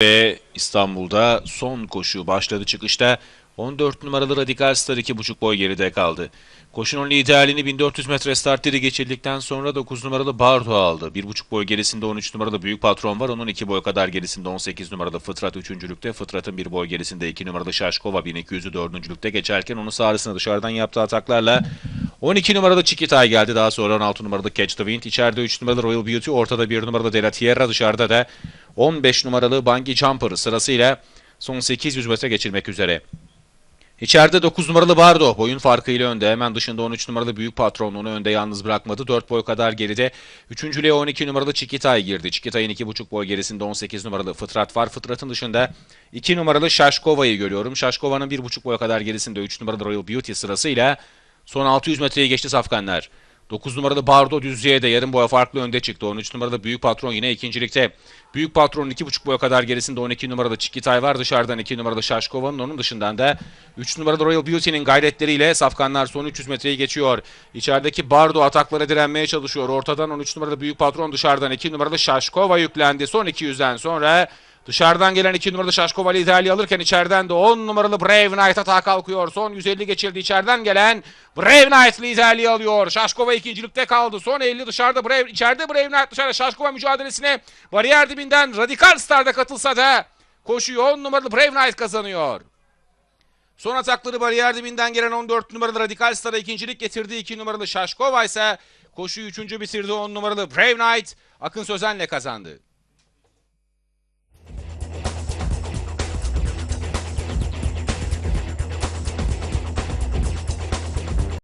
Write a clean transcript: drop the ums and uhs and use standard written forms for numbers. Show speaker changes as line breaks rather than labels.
Ve İstanbul'da son koşu başladı çıkışta. 14 numaralı Radikal Star 2,5 boy geride kaldı. Koşunun liderliğini 1400 metre starteri geçirdikten sonra 9 numaralı Bardo aldı. 1,5 boy gerisinde 13 numaralı Büyük Patron var. Onun 2 boy kadar gerisinde 18 numaralı Fıtrat 3.lükte. Fıtrat'ın 1 boy gerisinde 2 numaralı Şaşkova 1200'ü 4.lükte geçerken onun sağrısına dışarıdan yaptığı ataklarla 12 numaralı Çikitay geldi. Daha sonra 16 numaralı Catch the Wind. İçeride 3 numaralı Royal Beauty. Ortada 1 numaralı De La Tierra. Dışarıda da 15 numaralı Bungee Jumper sırasıyla son 800 metre geçirmek üzere. İçeride 9 numaralı Bardo boyun farkıyla önde. Hemen dışında 13 numaralı Büyük Patron onu önde yalnız bırakmadı. 4 boy kadar geride. Üçüncülüğe 12 numaralı Çikitay girdi. Çikitay'ın 2,5 boy gerisinde 18 numaralı Fıtrat var. Fıtrat'ın dışında 2 numaralı Şaşkova'yı görüyorum. Şaşkova'nın 1,5 boy kadar gerisinde 3 numaralı Royal Beauty sırasıyla son 600 metreyi geçti safkanlar. 9 numaralı Bardo düzlüğe de yarım boya farklı önde çıktı. 13 numaralı Büyük Patron yine ikincilikte. Büyük Patron'un 2,5 boya kadar gerisinde 12 numaralı Çikitay var. Dışarıdan 2 numaralı Şaşkova'nın, onun dışından da 3 numaralı Royal Beauty'nin gayretleriyle safkanlar son 300 metreyi geçiyor. İçerideki Bardo ataklara direnmeye çalışıyor. Ortadan 13 numaralı Büyük Patron, dışarıdan 2 numaralı Şaşkova yüklendi. Son 200'den sonra dışarıdan gelen 2 numaralı Şaşkova liderliği alırken içeriden de 10 numaralı Brave Knight atağa kalkıyor. Son 150 geçildi. İçeriden gelen Brave Knight liderliği alıyor. Şaşkova ikincilikte kaldı. Son 50 dışarıda Brave, içeride Brave Knight, dışarıda Şaşkova mücadelesine bariyer dibinden Radikal Star'da katılsa da koşuyu 10 numaralı Brave Knight kazanıyor. Son atakları bariyer dibinden gelen 14 numaralı Radikal Star'a ikincilik getirdi. 2 numaralı Şaşkova ise koşuyu 3. bitirdi. 10 numaralı Brave Knight Akın Sözen'le kazandı.